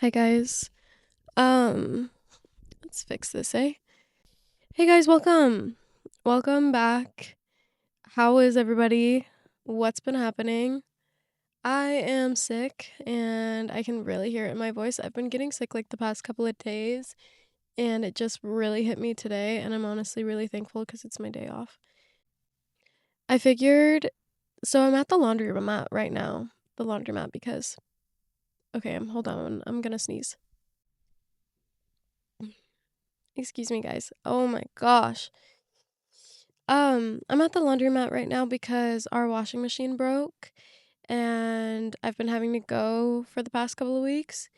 Hi guys. Um, let's fix this, eh? Hey guys, welcome. Welcome back. How is everybody? What's been happening? I am sick and I can really hear it in my voice. I've been getting sick like the past couple of days and it just really hit me today and I'm honestly really thankful because it's my day off. I figured I'm at the laundromat right now. The laundromat because okay, hold on. I'm gonna sneeze. Excuse me guys. Oh my gosh. I'm at the laundromat right now because our washing machine broke and I've been having to go for the past couple of weeks.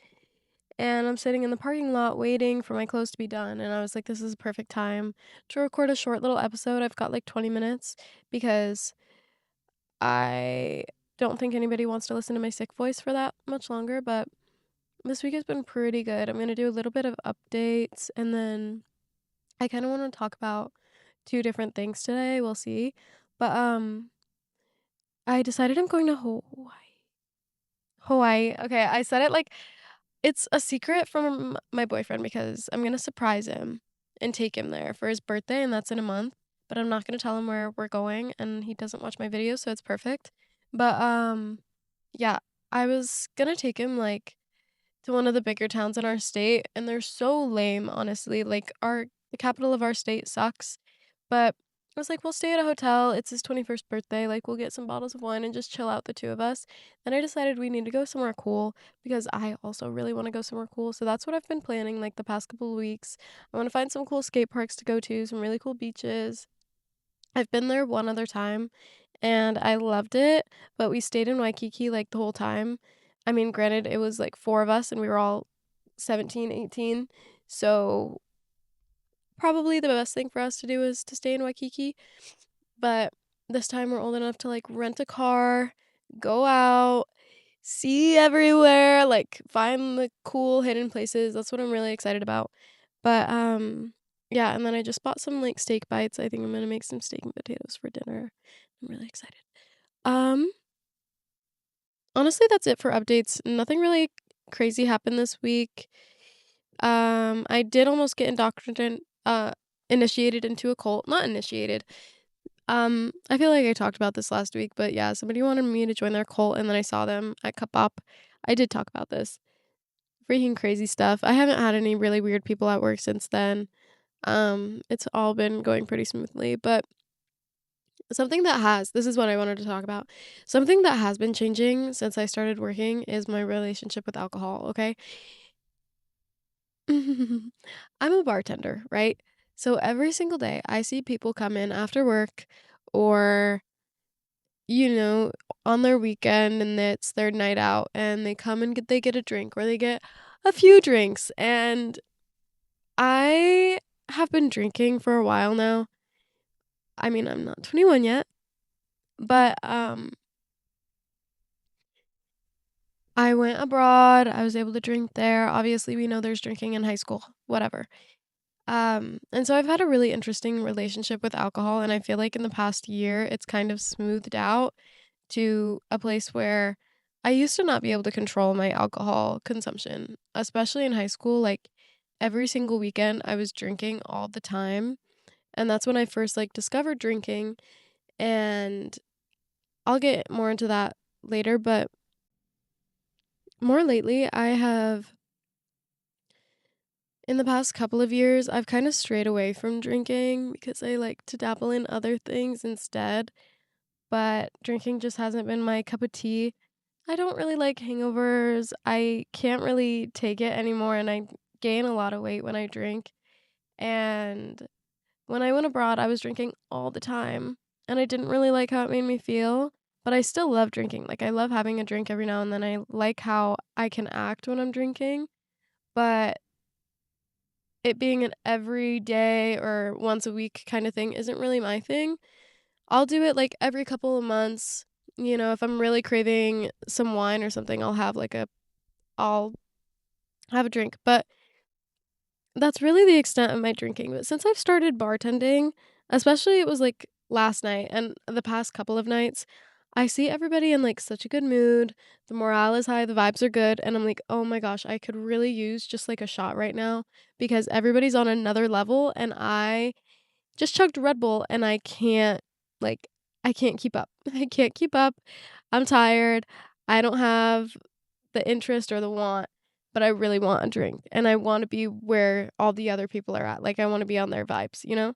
And I'm sitting in the parking lot waiting for my clothes to be done. And I was like, this is a perfect time to record a short little episode. I've got like 20 minutes because I don't think anybody wants to listen to my sick voice for that much longer. But this week has been pretty good. I'm going to do a little bit of updates and then I kind of want to talk about two different things today. We'll see. But I decided I'm going to Hawaii. Hawaii. Okay, I said it like it's a secret from my boyfriend because I'm going to surprise him and take him there for his birthday and that's in a month, but I'm not going to tell him where we're going and he doesn't watch my videos, so it's perfect. But yeah, I was going to take him like to one of the bigger towns in our state and they're so lame, honestly. Like the capital of our state sucks. But I was like, we'll stay at a hotel. It's his 21st birthday. Like, we'll get some bottles of wine and just chill out, the two of us. Then I decided we need to go somewhere cool because I also really want to go somewhere cool. So that's what I've been planning like the past couple of weeks. I want to find some cool skate parks to go to, some really cool beaches. I've been there one other time and I loved it, but we stayed in Waikiki like the whole time. I mean, granted, it was like four of us and we were all 17, 18. So probably the best thing for us to do is to stay in Waikiki. But this time we're old enough to like rent a car, go out, see everywhere, like find the cool hidden places. That's what I'm really excited about. But yeah, and then I just bought some like steak bites. I think I'm gonna make some steak and potatoes for dinner. I'm really excited. Um Honestly that's it for updates. Nothing really crazy happened this week. I did almost get indoctrinated initiated into a cult. Not initiated. I feel like I talked about this last week, but yeah, somebody wanted me to join their cult and then I saw them at Kapap. I did talk about this. Freaking crazy stuff. I haven't had any really weird people at work since then. It's all been going pretty smoothly, but this is what I wanted to talk about. Something that has been changing since I started working is my relationship with alcohol, okay? I'm a bartender, right? So every single day I see people come in after work or you know, on their weekend and it's their night out and they come and they get a drink or they get a few drinks and I have been drinking for a while now. I mean, I'm not 21 yet, but I went abroad. I was able to drink there. Obviously, we know there's drinking in high school, whatever. And so I've had a really interesting relationship with alcohol and I feel like in the past year it's kind of smoothed out to a place where I used to not be able to control my alcohol consumption, especially in high school. Like every single weekend, I was drinking all the time. And that's when I first like discovered drinking. And I'll get more into that later. But more lately, in the past couple of years, I've kind of strayed away from drinking because I like to dabble in other things instead. But drinking just hasn't been my cup of tea. I don't really like hangovers. I can't really take it anymore and I gain a lot of weight when I drink. And when I went abroad, I was drinking all the time and I didn't really like how it made me feel, but I still love drinking. Like I love having a drink every now and then. I like how I can act when I'm drinking, but it being an everyday or once a week kind of thing isn't really my thing. I'll do it like every couple of months. You know, if I'm really craving some wine or something, I'll have a drink. But that's really the extent of my drinking. But since I've started bartending, especially it was like last night and the past couple of nights, I see everybody in, like, such a good mood, the morale is high, the vibes are good, and I'm like, "Oh my gosh, I could really use just, like, a shot right now," because everybody's on another level, and I just chugged Red Bull, and like, I can't keep up. I can't keep up. I'm tired. I don't have the interest or the want, but I really want a drink, and I wanna be where all the other people are at, like, I wanna be on their vibes, you know?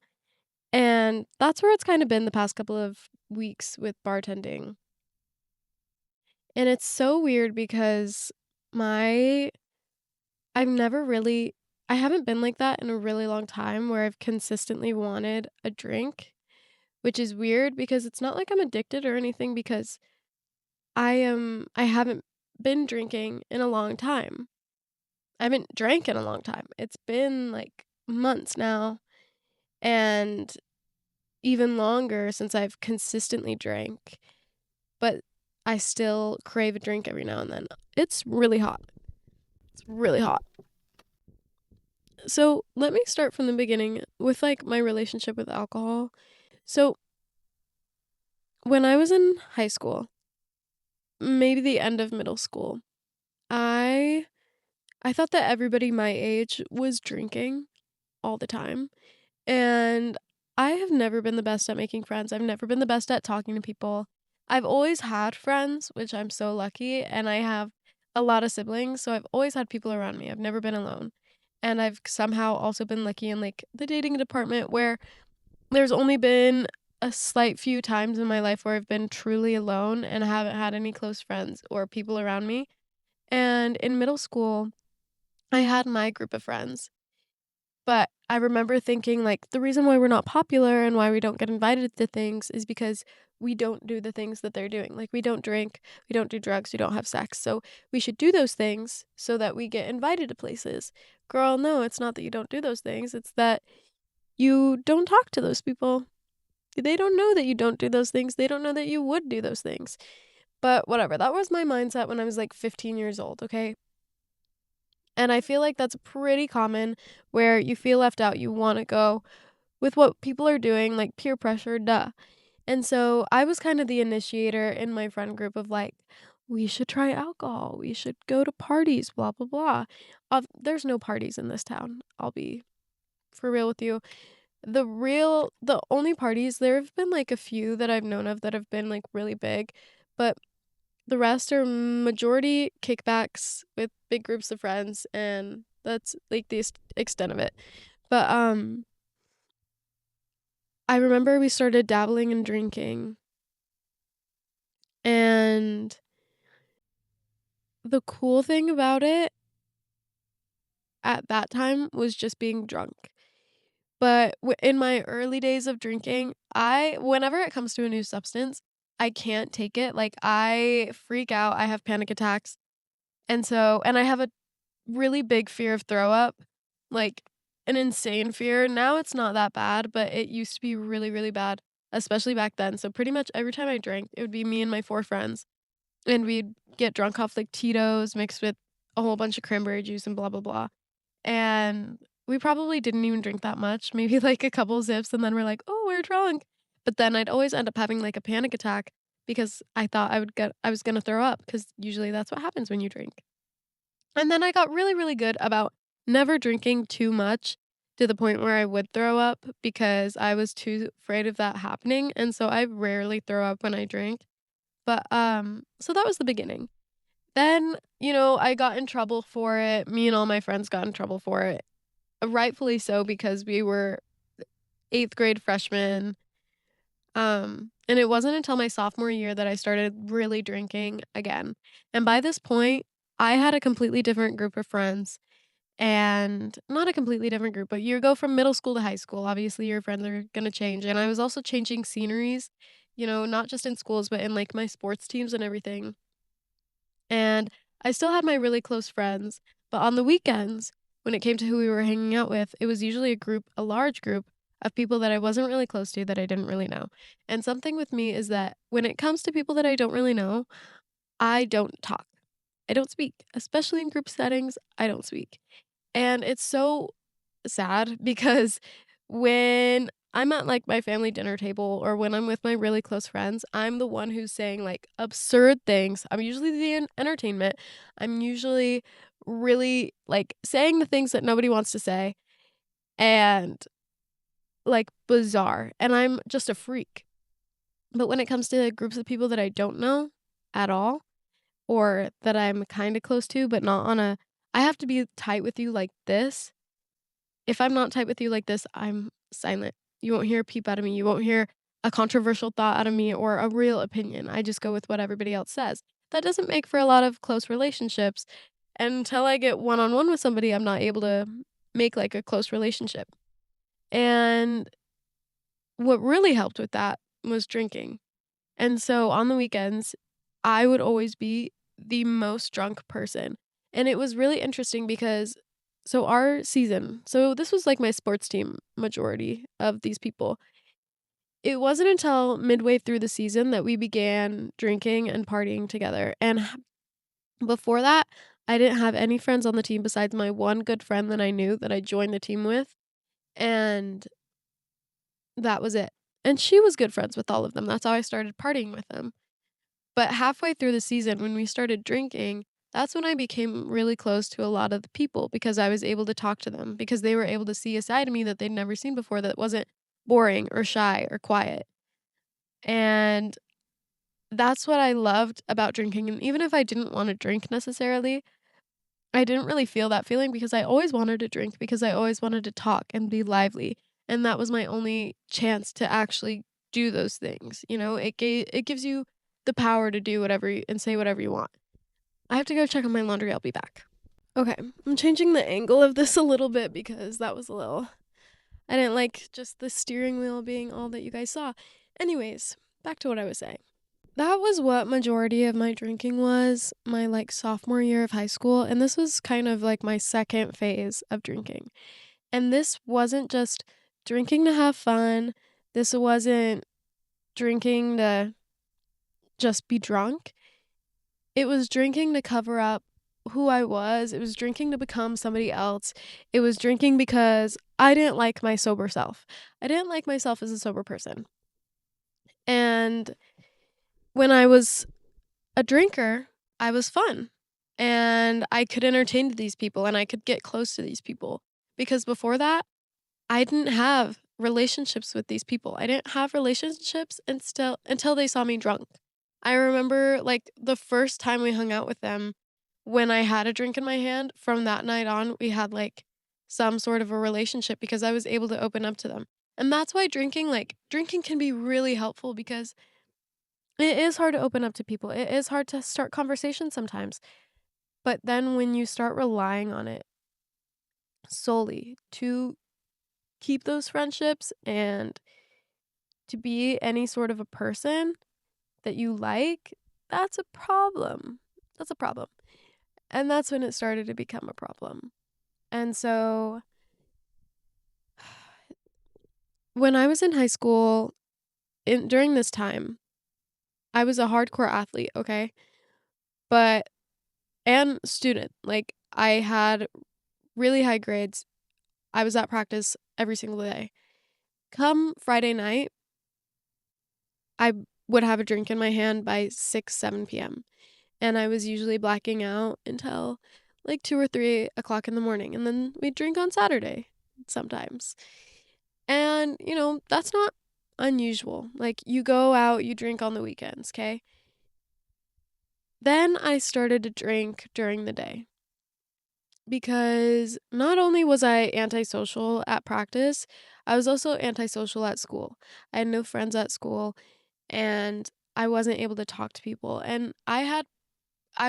And that's where it's kinda been the past couple of weeks with bartending. And it's so weird because my I've never really I haven't been like that in a really long time where I've consistently wanted a drink, which is weird because it's not like I'm addicted or anything because I haven't been drinking in a long time. I haven't drank in a long time. It's been like months now and even longer since I've consistently drank, but I still crave a drink every now and then. It's really hot. It's really hot. So let me start from the beginning with like my relationship with alcohol. So when I was in high school, maybe the end of middle school, I I thought that everybody my age was drinking all the time. And I have never been the best at making friends. I've never been the best at talking to people. I've always had friends, which I'm so lucky, and I have a lot of siblings, so I've always had people around me. I've never been alone. And I've somehow also been lucky in like the dating department where there's only been a slight few times in my life where I've been truly alone and I haven't had any close friends or people around me. And in middle school, I had my group of friends. But I remember thinking, like, the reason why we're not popular and why we don't get invited to things is because we don't do the things that they're doing. Like, we don't drink, we don't do drugs, we don't have sex. So we should do those things so that we get invited to places. Girl, no, it's not that you don't do those things. It's that you don't talk to those people. They don't know that you don't do those things. They don't know that you would do those things. But whatever. That was my mindset when I was like 15 years old, okay? And I feel like that's pretty common where you feel left out, you wanna go with what people are doing, like peer pressure, duh. And so I was kind of the initiator in my friend group of like, we should try alcohol, we should go to parties, blah, blah, blah. There's no parties in this town. I'll be for real with you. The only parties, there have been like a few that I've known of that have been like really big, but the rest are majority kickbacks with big groups of friends, and that's, like, the extent of it. But, I remember we started dabbling in drinking, and the cool thing about it at that time was just being drunk. But in my early days of drinking, I whenever it comes to a new substance, I can't take it, like, I freak out, I have panic attacks, and I have a really big fear of throw up, like, an insane fear. Now it's not that bad, but it used to be really, really bad, especially back then. So pretty much every time I drank, it would be me and my 4 friends, and we'd get drunk off, like, Tito's mixed with a whole bunch of cranberry juice and blah, blah, blah. And we probably didn't even drink that much, maybe, like, a couple zips, and then we're like, "Oh, we're drunk." But then I'd always end up having, like, a panic attack because I thought I was gonna throw up because usually that's what happens when you drink. And then I got really, really good about never drinking too much to the point where I would throw up because I was too afraid of that happening, and so I rarely throw up when I drink. But, so that was the beginning. Then, I got in trouble for it. Me and all my friends got in trouble for it. Rightfully so because we were 8th grade freshmen, and it wasn't until my sophomore year that I started really drinking again. And by this point, I had a completely different group of friends. And not a completely different group, but you go from middle school to high school, obviously your friends are gonna change, and I was also changing sceneries, not just in schools, but in, like, my sports teams and everything, and I still had my really close friends, but on the weekends, when it came to who we were hanging out with, it was usually a large group of people that I wasn't really close to, that I didn't really know, and something with me is that when it comes to people that I don't really know, I don't talk. I don't speak, especially in group settings, I don't speak. And it's so sad because when I'm at, like, my family dinner table or when I'm with my really close friends, I'm the one who's saying, like, absurd things. I'm usually the entertainment. I'm usually really, like, saying the things that nobody wants to say and, like, bizarre, and I'm just a freak. But when it comes to groups of people that I don't know at all or that I'm kinda close to, but not on a I have to be tight with you like this. If I'm not tight with you like this, I'm silent. You won't hear a peep out of me. You won't hear a controversial thought out of me or a real opinion. I just go with what everybody else says. That doesn't make for a lot of close relationships. And until I get one on one with somebody, I'm not able to make like a close relationship. And what really helped with that was drinking. And so on the weekends, I would always be the most drunk person. And it was really interesting because our season, so this was like my sports team majority of these people. It wasn't until midway through the season that we began drinking and partying together. And before that, I didn't have any friends on the team besides my one good friend that I knew that I joined the team with. And that was it. And she was good friends with all of them. That's how I started partying with them. But halfway through the season, when we started drinking, that's when I became really close to a lot of the people because I was able to talk to them because they were able to see a side of me that they'd never seen before that wasn't boring or shy or quiet. And that's what I loved about drinking. And even if I didn't want to drink necessarily, I didn't really feel that feeling because I always wanted to drink because I always wanted to talk and be lively. And that was my only chance to actually do those things. It gives you the power to do whatever and say whatever you want. I have to go check on my laundry. I'll be back. Okay, I'm changing the angle of this a little bit because that was a little. I didn't like just the steering wheel being all that you guys saw. Anyways, back to what I was saying. That was what majority of my drinking was my like sophomore year of high school, and this was kind of like my second phase of drinking. And this wasn't just drinking to have fun. This wasn't drinking to just be drunk. It was drinking to cover up who I was. It was drinking to become somebody else. It was drinking because I didn't like my sober self. I didn't like myself as a sober person. And when I was a drinker, I was fun. And I could entertain these people and I could get close to these people. Because before that, I didn't have relationships with these people. I didn't have relationships until they saw me drunk. I remember like the first time we hung out with them when I had a drink in my hand, from that night on, we had like some sort of a relationship because I was able to open up to them. And that's why drinking can be really helpful because it is hard to open up to people. It is hard to start conversations sometimes. But then when you start relying on it solely to keep those friendships and to be any sort of a person that you like, that's a problem. That's a problem. And that's when it started to become a problem. And so when I was in high school, during this time, I was a hardcore athlete, okay? But and student. Like I had really high grades. I was at practice every single day. Come Friday night, I would have a drink in my hand by 6, 7 p.m. And I was usually blacking out until like 2 or 3 o'clock in the morning. And then we'd drink on Saturday sometimes. And, that's not unusual. Like, you go out, you drink on the weekends, okay? Then I started to drink during the day because not only was I antisocial at practice, I was also antisocial at school. I had no friends at school and I wasn't able to talk to people. And I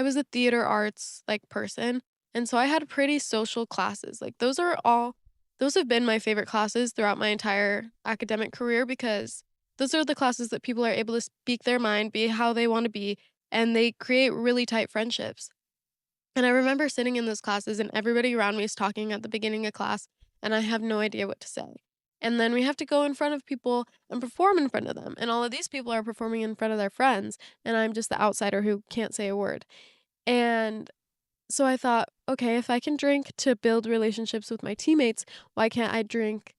was a theater arts like person, and so I had pretty social classes. Like those have been my favorite classes throughout my entire academic career because those are the classes that people are able to speak their mind, be how they want to be, and they create really tight friendships. And I remember sitting in those classes and everybody around me is talking at the beginning of class and I have no idea what to say. And then we have to go in front of people and perform in front of them. And all of these people are performing in front of their friends and I'm just the outsider who can't say a word. And so I thought, okay, if I can drink to build relationships with my teammates, why can't I drink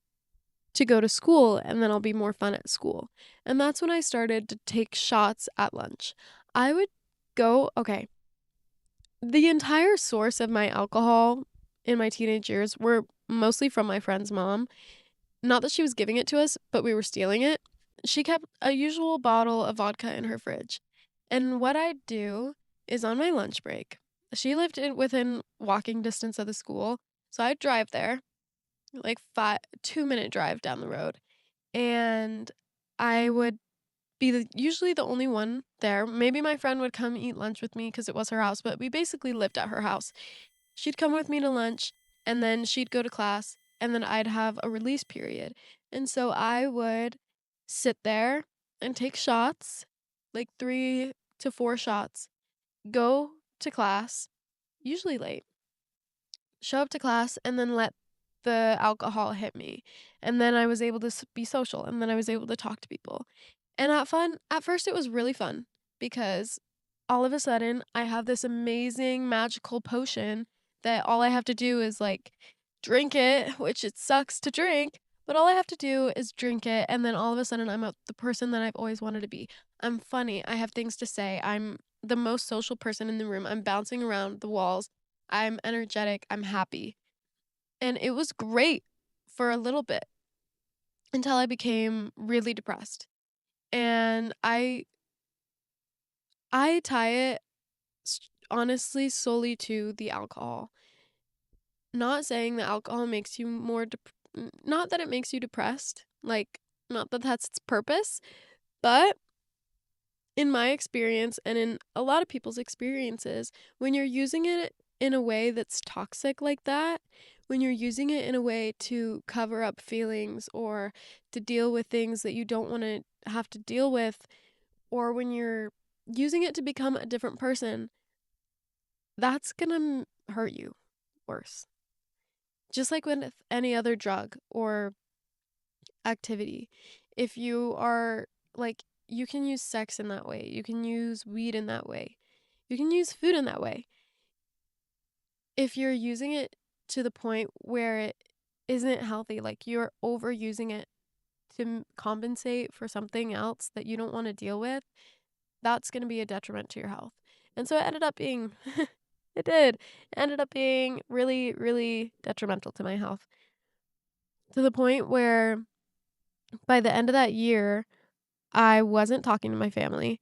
to go to school, and then I'll be more fun at school. And that's when I started to take shots at lunch. I would go, okay, the entire source of my alcohol in my teenage years were mostly from my friend's mom. Not that she was giving it to us, but we were stealing it. She kept a usual bottle of vodka in her fridge. And what I'd do is on my lunch break, she lived within walking distance of the school. So I'd drive there, like 2-minute drive down the road. And I would be usually the only one there. Maybe my friend would come eat lunch with me because it was her house, but we basically lived at her house. She'd come with me to lunch, and then she'd go to class, and then I'd have a release period. And so I would sit there and take shots, like 3 to 4 shots, go to class, usually late, show up to class, and then let the alcohol hit me. And then I was able to be social, and then I was able to talk to people. And at first it was really fun because all of a sudden I have this amazing magical potion that all I have to do is like drink it, which it sucks to drink, but all I have to do is drink it, and then all of a sudden the person that I've always wanted to be. I'm funny, I have things to say, I'm the most social person in the room, I'm bouncing around the walls, I'm energetic, I'm happy. And it was great for a little bit until I became really depressed. And I tie it honestly solely to the alcohol. Not saying that alcohol makes you not that it makes you depressed, like not that that's its purpose, but in my experience and in a lot of people's experiences, when you're using it in a way that's toxic like that, when you're using it in a way to cover up feelings or to deal with things that you don't want to have to deal with, or when you're using it to become a different person, that's gonna hurt you worse. Just like with any other drug or activity. If you are like, you can use sex in that way, you can use weed in that way, you can use food in that way. If you're using it to the point where it isn't healthy, like you're overusing it to compensate for something else that you don't want to deal with, that's going to be a detriment to your health. And so it ended up being, it did, it ended up being really, really detrimental to my health. To the point where by the end of that year, I wasn't talking to my family.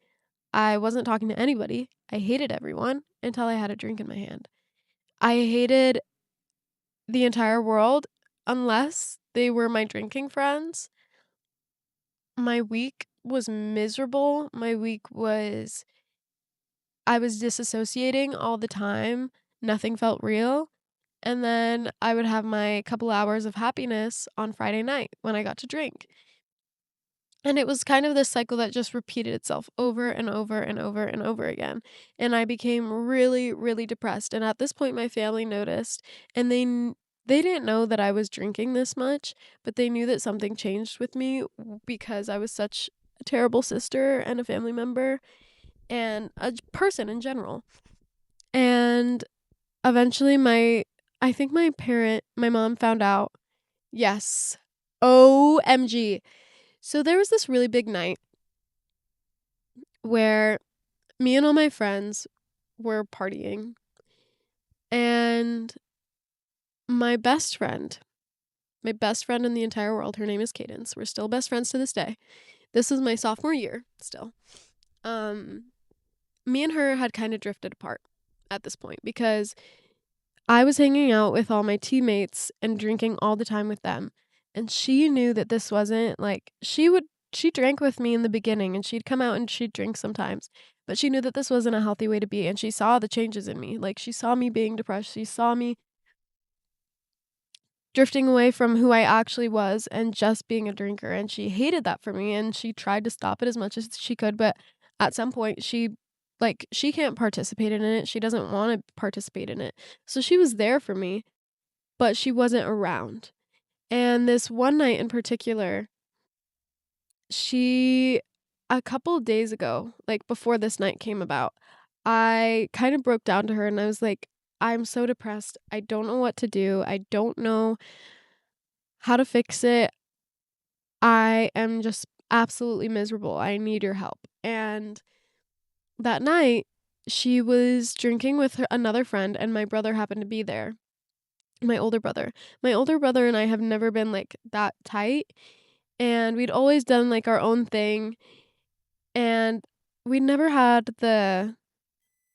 I wasn't talking to anybody. I hated everyone until I had a drink in my hand. I hated the entire world unless they were my drinking friends. My week was miserable. I was disassociating all the time. Nothing felt real. And then I would have my couple hours of happiness on Friday night when I got to drink. And it was kind of this cycle that just repeated itself over and over and over and over again. And I became really, really depressed. And at this point, my family noticed, and they didn't know that I was drinking this much, but they knew that something changed with me because I was such a terrible sister and a family member and a person in general. And eventually, I think my mom found out. Yes. OMG. So there was this really big night where me and all my friends were partying, and my best friend in the entire world, her name is Cadence. We're still best friends to this day. This was my sophomore year still. Me and her had kind of drifted apart at this point because I was hanging out with all my teammates and drinking all the time with them. And she knew that this wasn't like, she drank with me in the beginning and she'd come out and she'd drink sometimes, but she knew that this wasn't a healthy way to be. And she saw the changes in me. Like, she saw me being depressed. She saw me drifting away from who I actually was and just being a drinker. And she hated that for me. And she tried to stop it as much as she could. But at some point, she can't participate in it. She doesn't want to participate in it. So she was there for me, but she wasn't around. And this one night in particular, a couple of days ago, like before this night came about, I kind of broke down to her and I was like, I'm so depressed. I don't know what to do. I don't know how to fix it. I am just absolutely miserable. I need your help. And that night, she was drinking with another friend, and my brother happened to be there. My older brother. My older brother and I have never been like that tight, and we'd always done like our own thing, and we never had the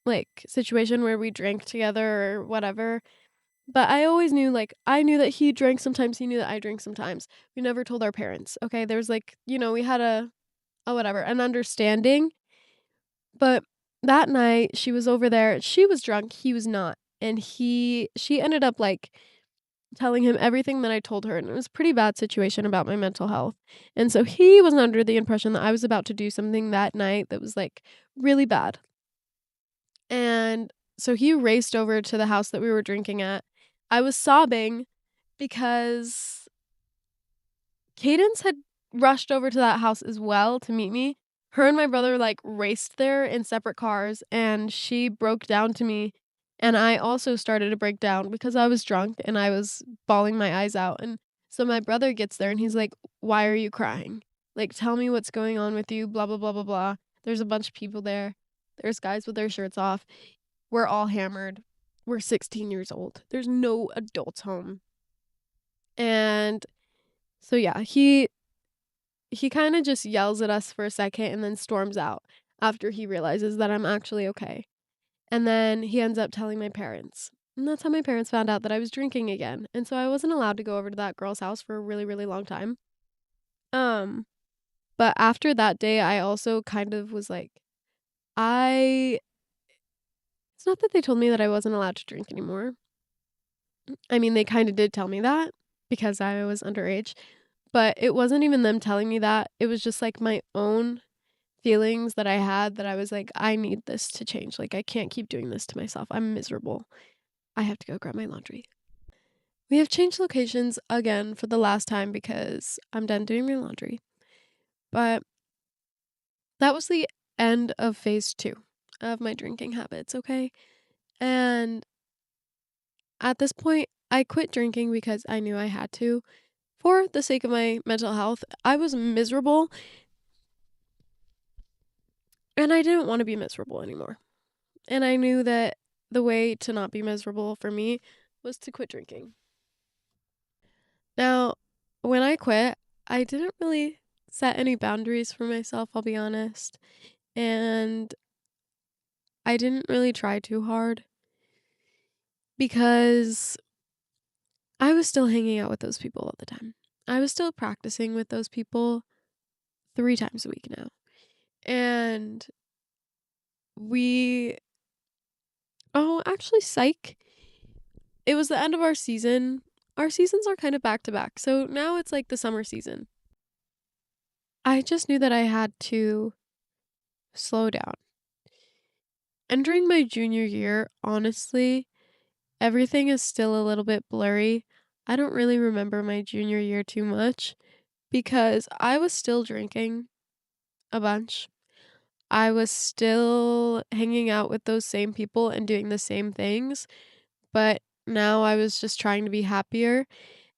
like situation where we drank together or whatever. But I always knew, like, I knew that he drank sometimes, he knew that I drank sometimes. We never told our parents. Okay, there's like, we had a whatever, an understanding. But that night she was over there, she was drunk, he was not. And she ended up like telling him everything that I told her, and it was a pretty bad situation about my mental health. And so he was under the impression that I was about to do something that night that was like really bad. And so he raced over to the house that we were drinking at. I was sobbing because Cadence had rushed over to that house as well to meet me. Her and my brother like raced there in separate cars, and she broke down to me, and I also started to break down because I was drunk and I was bawling my eyes out. And so my brother gets there and he's like, "Why are you crying? Like, tell me what's going on with you, blah blah blah blah blah." There's a bunch of people there. There's guys with their shirts off. We're all hammered. We're 16 years old. There's no adults home. And so yeah, he kind of just yells at us for a second and then storms out after he realizes that I'm actually okay. And then he ends up telling my parents. And that's how my parents found out that I was drinking again. And so I wasn't allowed to go over to that girl's house for a really, really long time. Um, but after that day, I also kind of was like, I it's not that they told me that I wasn't allowed to drink anymore. I mean, they kind of did tell me that because I was underage, but it wasn't even them telling me that. It was just like my own feelings that I had that I was like, I need this to change. Like, I can't keep doing this to myself. I'm miserable. I have to go grab my laundry. We have changed locations again for the last time because I'm done doing my laundry. But that was the end of phase 2 of my drinking habits, okay? And at this point, I quit drinking because I knew I had to for the sake of my mental health. I was miserable and I didn't want to be miserable anymore. And I knew that the way to not be miserable for me was to quit drinking. Now, when I quit, I didn't really set any boundaries for myself, I'll be honest. And I didn't really try too hard because I was still hanging out with those people all the time. I was still practicing with those people 3 times a week now. And we actually, psych. It was the end of our season. Our seasons are kind of back to back. So now it's like the summer season. I just knew that I had to slow down. Entering my junior year, honestly, everything is still a little bit blurry. I don't really remember my junior year too much because I was still drinking a bunch. I was still hanging out with those same people and doing the same things, but now I was just trying to be happier.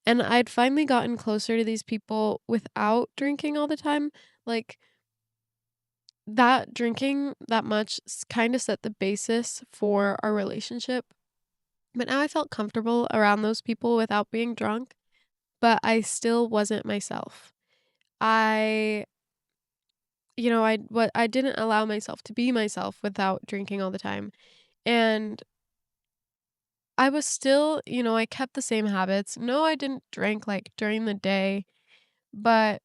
And I'd finally gotten closer to these people without drinking all the time. Like, that drinking that much kind of set the basis for our relationship. But now I felt comfortable around those people without being drunk, but I still wasn't myself. I I didn't allow myself to be myself without drinking all the time. And I was still, I kept the same habits. No, I didn't drink like during the day, but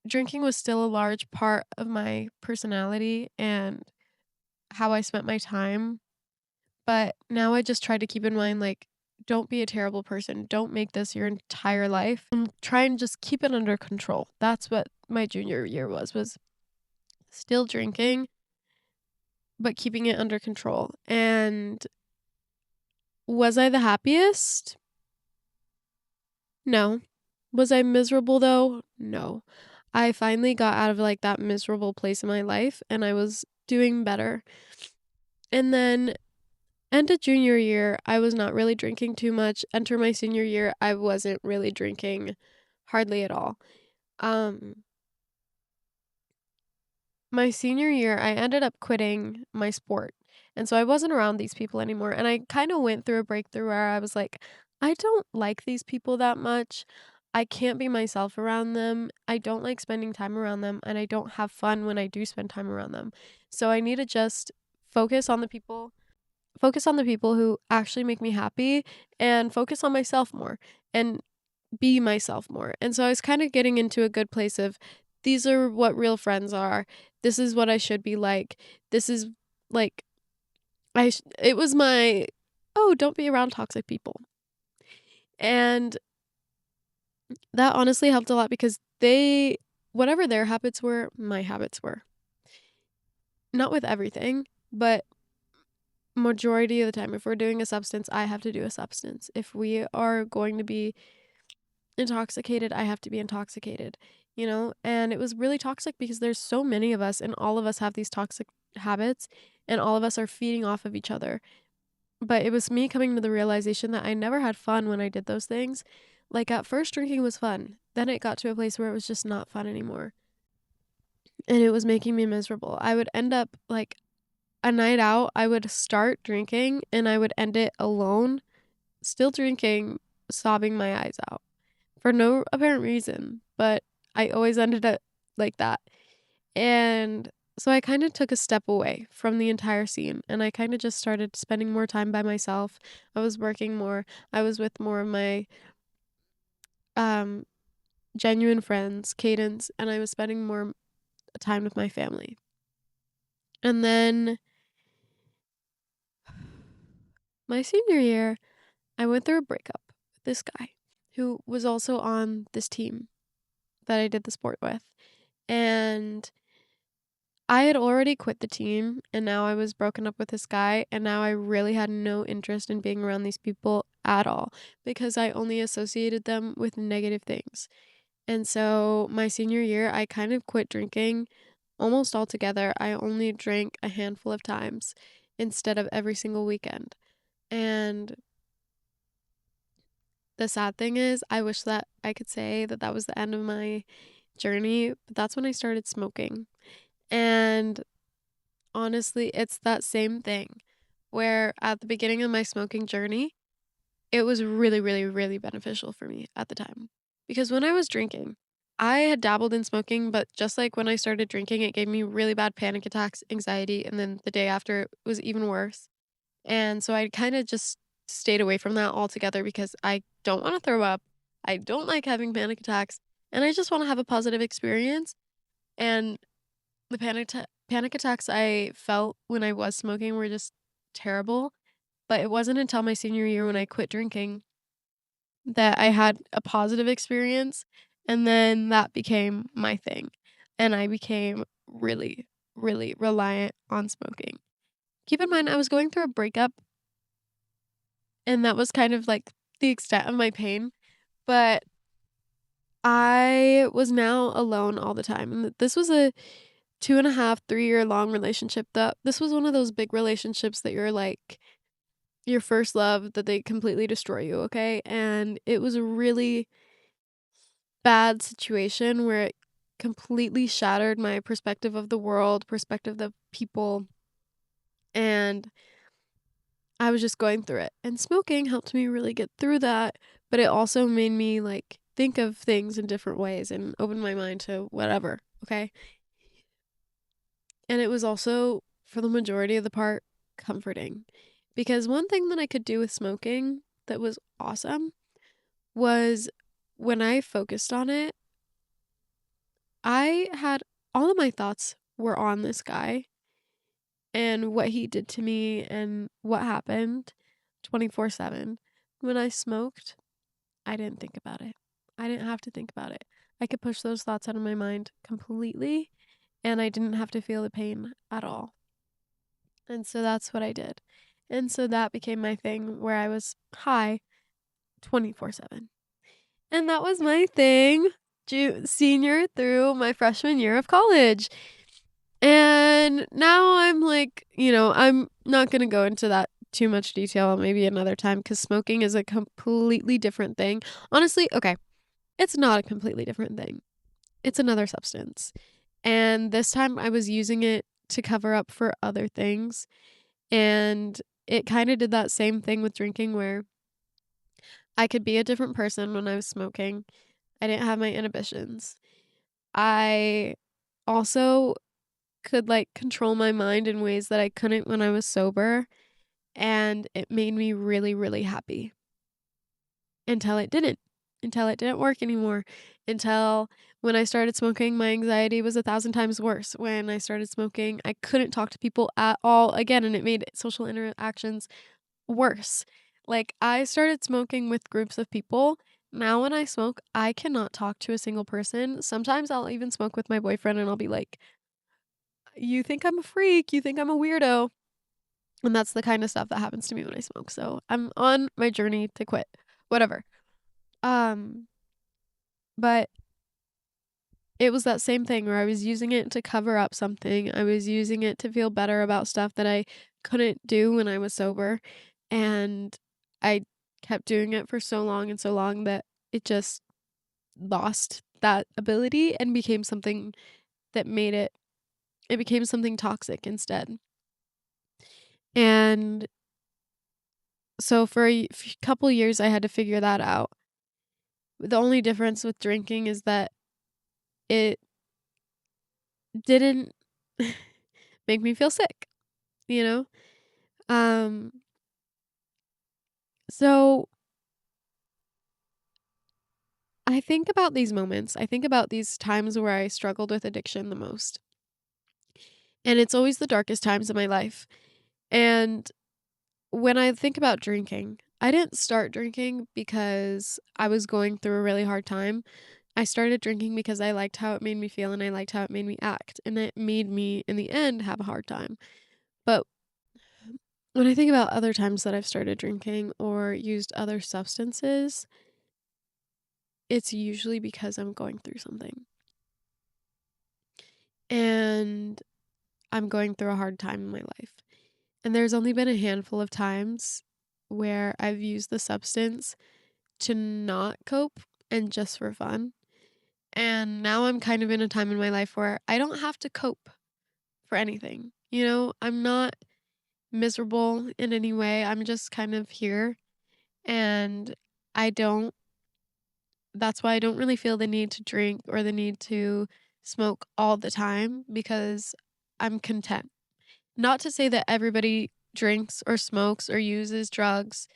drinking was still a large part of my personality and how I spent my time. But now I just try to keep in mind, like, don't be a terrible person. Don't make this your entire life. And try and just keep it under control. That's what my junior year was still drinking, but keeping it under control. And was I the happiest? No. Was I miserable though? No. I finally got out of like that miserable place in my life and I was doing better. And then end of junior year, I was not really drinking too much. Enter my senior year, I wasn't really drinking hardly at all. Um, my senior year, I ended up quitting my sport. And so I wasn't around these people anymore. And I kind of went through a breakthrough where I was like, I don't like these people that much. I can't be myself around them. I don't like spending time around them. And I don't have fun when I do spend time around them. So I need to just focus on the people, focus on the people who actually make me happy and focus on myself more and be myself more. And so I was kind of getting into a good place of these are what real friends are. This is what I should be like. This is like it was my oh, don't be around toxic people. And that honestly helped a lot because they whatever their habits were, my habits were. Not with everything, but majority of the time if we're doing a substance, I have to do a substance. If we are going to be intoxicated, I have to be intoxicated, you know? And it was really toxic because there's so many of us and all of us have these toxic habits and all of us are feeding off of each other. But it was me coming to the realization that I never had fun when I did those things. Like at first drinking was fun. Then it got to a place where it was just not fun anymore. And it was making me miserable. I would end up like a night out, I would start drinking and I would end it alone, still drinking, sobbing my eyes out for no apparent reason, but I always ended up like that. And so I kind of took a step away from the entire scene and I kind of just started spending more time by myself. I was working more. I was with more of my um genuine friends, Cadence, and I was spending more time with my family. And then my senior year, I went through a breakup with this guy who was also on this team that I did the sport with. And I had already quit the team and now I was broken up with this guy and now I really had no interest in being around these people at all because I only associated them with negative things. And so my senior year, I kind of quit drinking almost altogether. I only drank a handful of times instead of every single weekend. And the sad thing is, I wish that I could say that that was the end of my journey, but that's when I started smoking. And honestly, it's that same thing where at the beginning of my smoking journey, it was really, really, really beneficial for me at the time. Because when I was drinking, I had dabbled in smoking, but just like when I started drinking, it gave me really bad panic attacks, anxiety, and then the day after it was even worse. And so I kind of just stayed away from that altogether because I don't want to throw up. I don't like having panic attacks, and I just want to have a positive experience. And the panic attacks I felt when I was smoking were just terrible, but it wasn't until my senior year when I quit drinking that I had a positive experience, and then that became my thing, and I became really, really reliant on smoking. Keep in mind, I was going through a breakup, and that was kind of like the extent of my pain, but I was now alone all the time, and this was a 2.5, 3 year long relationship that this was one of those big relationships that you're like your first love that they completely destroy you, okay? And it was a really bad situation where it completely shattered my perspective of the world, perspective of people, and I was just going through it. And smoking helped me really get through that, but it also made me like think of things in different ways and open my mind to whatever, okay? And it was also, for the majority of the part, comforting. Because one thing that I could do with smoking that was awesome was when I focused on it, I had all of my thoughts were on this guy and what he did to me and what happened 24/7. When I smoked, I didn't think about it. I didn't have to think about it. I could push those thoughts out of my mind completely and I didn't have to feel the pain at all. And so that's what I did. And so that became my thing where I was high 24/7. And that was my thing, senior through my freshman year of college. And now I'm like, I'm not going to go into that too much detail maybe another time because smoking is a completely different thing. Honestly, okay, it's not a completely different thing. it's another substance. And this time I was using it to cover up for other things. And it kind of did that same thing with drinking where I could be a different person when I was smoking. I didn't have my inhibitions. I also could like control my mind in ways that I couldn't when I was sober. And it made me really, really happy until it didn't. Until it didn't work anymore. Until when I started smoking, my anxiety was 1,000 times worse. When I started smoking, I couldn't talk to people at all again, and it made social interactions worse. Like, I started smoking with groups of people. Now, when I smoke, I cannot talk to a single person. Sometimes I'll even smoke with my boyfriend, and I'll be like, "You think I'm a freak? You think I'm a weirdo?" And that's the kind of stuff that happens to me when I smoke. So I'm on my journey to quit. Whatever. Um, but it was that same thing where I was using it to cover up something. I was using it to feel better about stuff that I couldn't do when I was sober. And I kept doing it for so long that it just lost that ability and became something that it became something toxic instead. And so for couple years, I had to figure that out. The only difference with drinking is that it didn't make me feel sick, you know? Um, so I think about these moments. I think about these times where I struggled with addiction the most. And it's always the darkest times of my life. And when I think about drinking, I didn't start drinking because I was going through a really hard time. I started drinking because I liked how it made me feel and I liked how it made me act. And it made me, in the end, have a hard time. But when I think about other times that I've started drinking or used other substances, it's usually because I'm going through something. And I'm going through a hard time in my life. And there's only been a handful of times where I've used the substance to not cope and just for fun. And now I'm kind of in a time in my life where I don't have to cope for anything. You know, I'm not miserable in any way. I'm just kind of here. And I don't, that's why I don't really feel the need to drink or the need to smoke all the time because I'm content. Not to say that everybody drinks or smokes or uses drugs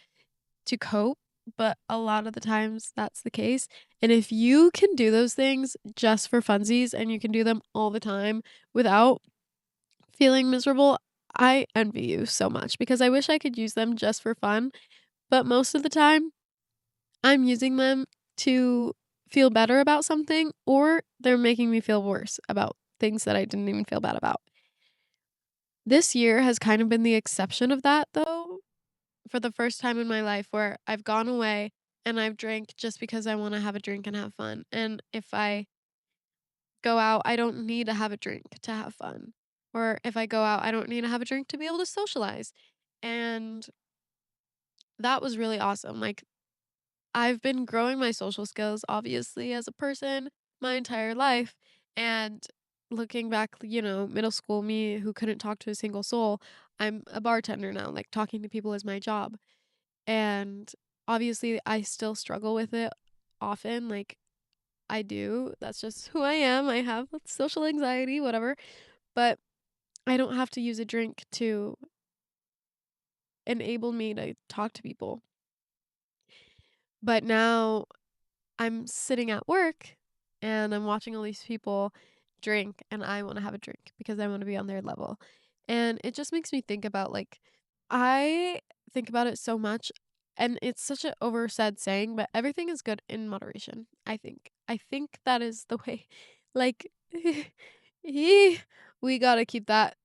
to cope, but a lot of the times that's the case. And if you can do those things just for funsies and you can do them all the time without feeling miserable, I envy you so much because I wish I could use them just for fun. But most of the time, I'm using them to feel better about something or they're making me feel worse about things that I didn't even feel bad about. This year has kind of been the exception of that, though, for the first time in my life where I've gone away and I've drank just because I want to have a drink and have fun. And if I go out, I don't need to have a drink to have fun. Or if I go out, I don't need to have a drink to be able to socialize. And that was really awesome. Like, I've been growing my social skills, obviously, as a person my entire life. And looking back, middle school me who couldn't talk to a single soul, I'm a bartender now. Like, talking to people is my job. And obviously, I still struggle with it often. Like, I do. That's just who I am. I have social anxiety, whatever. But I don't have to use a drink to enable me to talk to people. But now I'm sitting at work and I'm watching all these people drink and I want to have a drink because I want to be on their level. And it just makes me think about like I think about it so much and it's such an oversaid saying, but everything is good in moderation, I think. I think that is the way like we got to keep that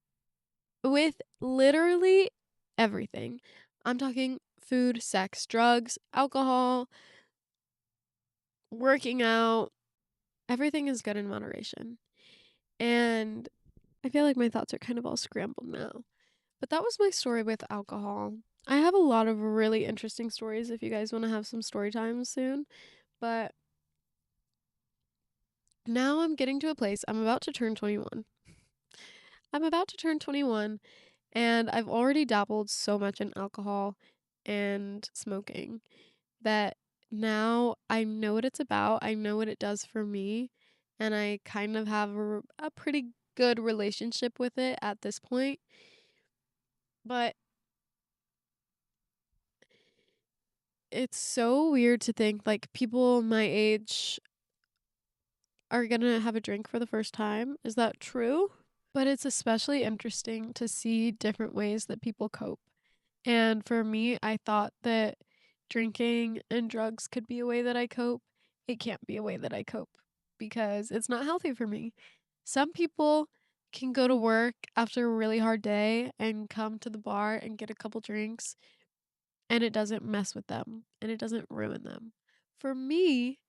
with literally everything. I'm talking food, sex, drugs, alcohol, working out, everything is good in moderation. And I feel like my thoughts are kind of all scrambled now. But that was my story with alcohol. I have a lot of really interesting stories if you guys want to have some story time soon. But now I'm getting to a place, I'm about to turn 21. I'm about to turn 21, and I've already dabbled so much in alcohol and smoking that now I know what it's about. I know what it does for me, and I kind of have a pretty good relationship with it at this point. But it's so weird to think like people my age are gonna have a drink for the first time. Is that true? But it's especially interesting to see different ways that people cope. And for me, I thought that drinking and drugs could be a way that I cope. It can't be a way that I cope because it's not healthy for me. Some people can go to work after a really hard day and come to the bar and get a couple drinks, and it doesn't mess with them and it doesn't ruin them. For me,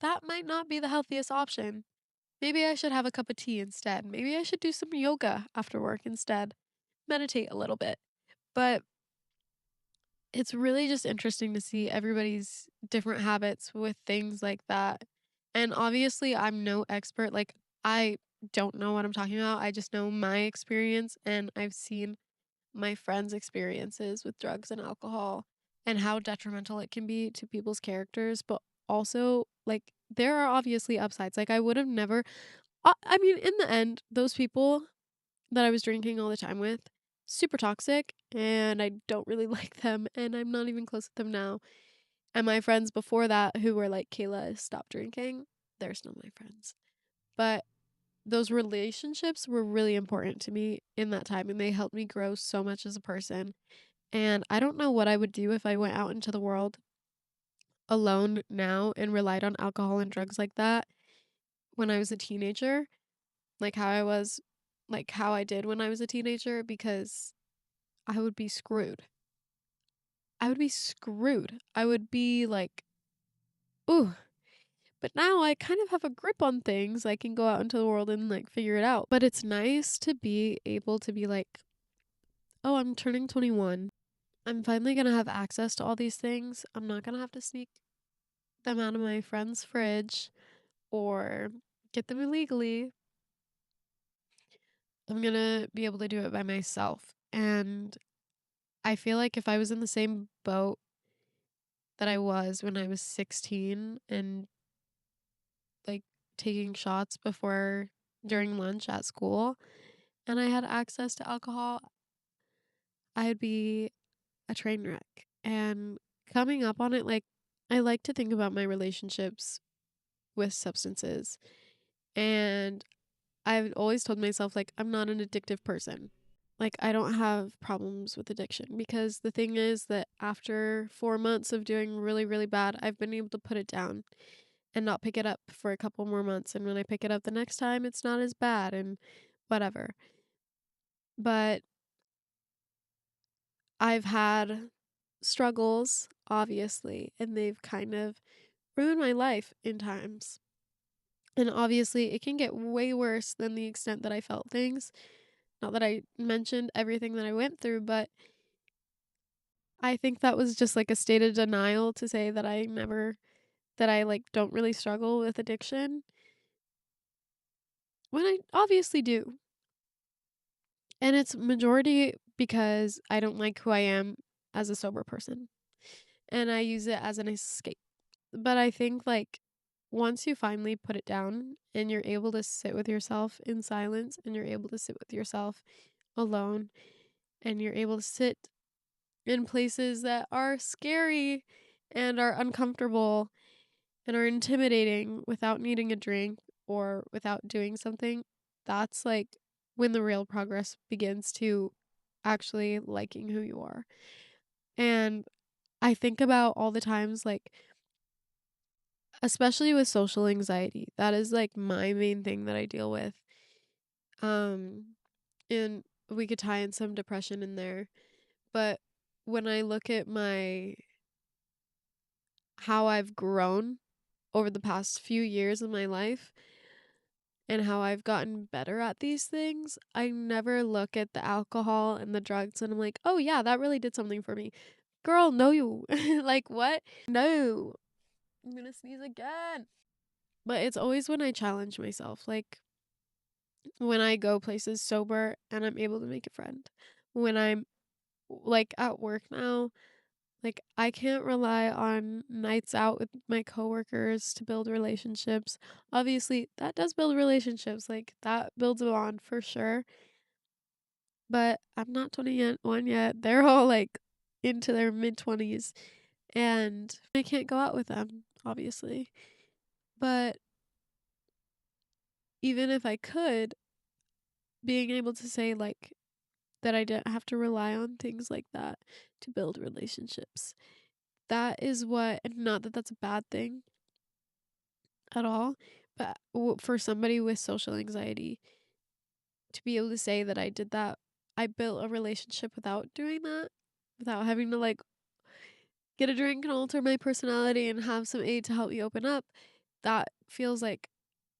that might not be the healthiest option. Maybe I should have a cup of tea instead. Maybe I should do some yoga after work instead. Meditate a little bit. But it's really just interesting to see everybody's different habits with things like that. And obviously, I'm no expert. Like, I don't know what I'm talking about. I just know my experience, and I've seen my friends' experiences with drugs and alcohol and how detrimental it can be to people's characters. But also, like, there are obviously upsides. Like, I would have never, I mean, in the end, those people that I was drinking all the time with, super toxic, and I don't really like them, and I'm not even close with them now. And my friends before that who were like, Kayla, stop drinking, they're still my friends. But those relationships were really important to me in that time, and they helped me grow so much as a person. And I don't know what I would do if I went out into the world alone now and relied on alcohol and drugs like that when I was a teenager, like how I was, like how I did when I was a teenager, because I would be screwed. I would be screwed. I would be like, ooh. But now I kind of have a grip on things. I can go out into the world and like figure it out. But it's nice to be able to be like, oh, I'm turning 21. I'm finally going to have access to all these things. I'm not going to have to sneak them out of my friend's fridge or get them illegally. I'm going to be able to do it by myself. And I feel like if I was in the same boat that I was when I was 16 and like taking shots before during lunch at school and I had access to alcohol, I'd be a train wreck. And coming up on it, like, I like to think about my relationships with substances. And I've always told myself, like, I'm not an addictive person. Like, I don't have problems with addiction because the thing is that after 4 months of doing really, really bad, I've been able to put it down and not pick it up for a couple more months. And when I pick it up the next time, it's not as bad and whatever. But I've had struggles, obviously, and they've kind of ruined my life in times. And obviously, it can get way worse than the extent that I felt things. Not that I mentioned everything that I went through, but I think that was just like a state of denial to say that that I like don't really struggle with addiction when I obviously do. And it's majority because I don't like who I am as a sober person. And I use it as an escape. But I think like once you finally put it down and you're able to sit with yourself in silence and you're able to sit with yourself alone and you're able to sit in places that are scary and are uncomfortable and are intimidating without needing a drink or without doing something, that's like when the real progress begins to actually liking who you are. And I think about all the times, like, especially with social anxiety, that is like my main thing that I deal with. Um, and we could tie in some depression in there. But when I look at how I've grown over the past few years of my life, and how I've gotten better at these things, I never look at the alcohol and the drugs and I'm like, oh yeah, that really did something for me. Girl, no, you. Like, what? No. I'm gonna sneeze again. but it's always when I challenge myself, like when I go places sober and I'm able to make a friend. When I'm like at work now, like I can't rely on nights out with my coworkers to build relationships. Obviously, that does build relationships, like that builds a bond for sure. But I'm not 21 yet. They're all like into their mid 20s and I can't go out with them, obviously. But even if I could, being able to say like that I didn't have to rely on things like that to build relationships. That is what, and not that that's a bad thing at all, but for somebody with social anxiety to be able to say that I did that, I built a relationship without doing that, without having to like get a drink and alter my personality and have some aid to help me open up, that feels like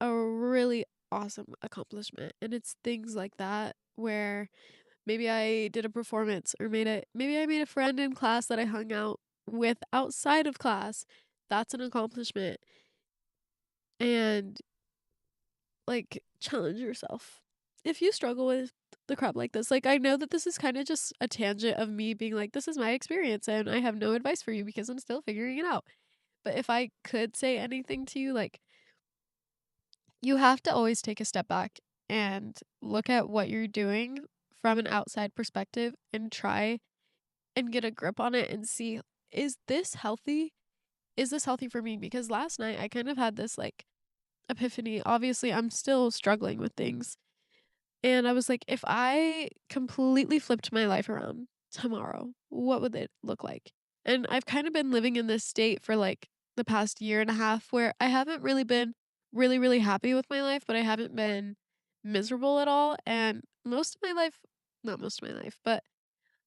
a really awesome accomplishment. And it's things like that where maybe I did a performance or maybe I made a friend in class that I hung out with outside of class. That's an accomplishment. And like challenge yourself. If you struggle with the crap like this, like I know that this is kind of just a tangent of me being like, this is my experience and I have no advice for you because I'm still figuring it out. But if I could say anything to you, like you have to always take a step back and look at what you're doing from an outside perspective and try and get a grip on it and see, is this healthy? Is this healthy for me? Because last night I kind of had this like epiphany. Obviously, I'm still struggling with things. And I was like, if I completely flipped my life around tomorrow, what would it look like? And I've kind of been living in this state for like the past year and a half where I haven't really been really, really happy with my life, but I haven't been miserable at all. And most of my life, not most of my life, but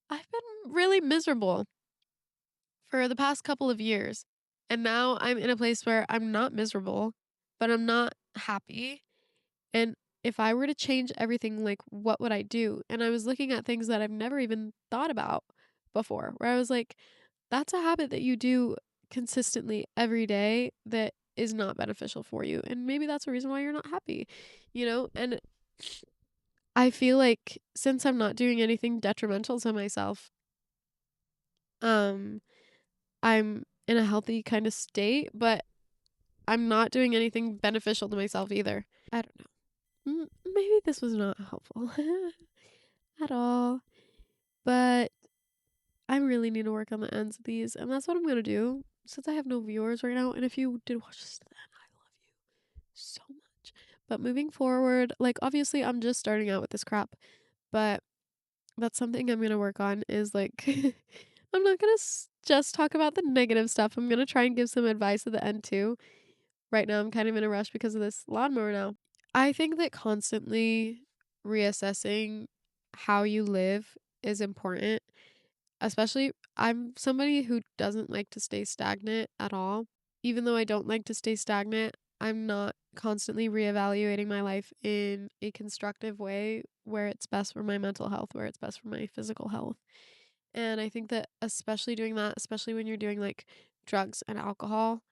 I've been really miserable for the past couple of years. And now I'm in a place where I'm not miserable, but I'm not happy. And if I were to change everything, like what would I do? And I was looking at things that I've never even thought about before, where I was like, that's a habit that you do consistently every day that is not beneficial for you. And maybe that's a reason why you're not happy, you know? And I feel like since I'm not doing anything detrimental to myself, um, I'm in a healthy kind of state, but I'm not doing anything beneficial to myself either. I don't know. Maybe this was not helpful at all, but I really need to work on the ends of these, and that's what I'm gonna do since I have no viewers right now. And if you did watch this, then I love you so much. But moving forward, like obviously, I'm just starting out with this crap, but that's something I'm gonna work on. Is like, I'm not gonna just talk about the negative stuff. I'm gonna try and give some advice at the end too. Right now, I'm kind of in a rush because of this lawnmower now. I think that constantly reassessing how you live is important. Especially, I'm somebody who doesn't like to stay stagnant at all. Even though I don't like to stay stagnant, I'm not constantly reevaluating my life in a constructive way where it's best for my mental health, where it's best for my physical health. And I think that especially doing that, especially when you're doing like drugs and alcohol,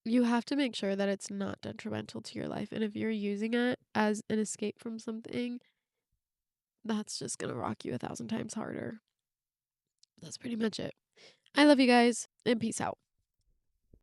you have to make sure that it's not detrimental to your life. And if you're using it as an escape from something, that's just gonna rock you 1,000 times harder. That's pretty much it. I love you guys, and peace out.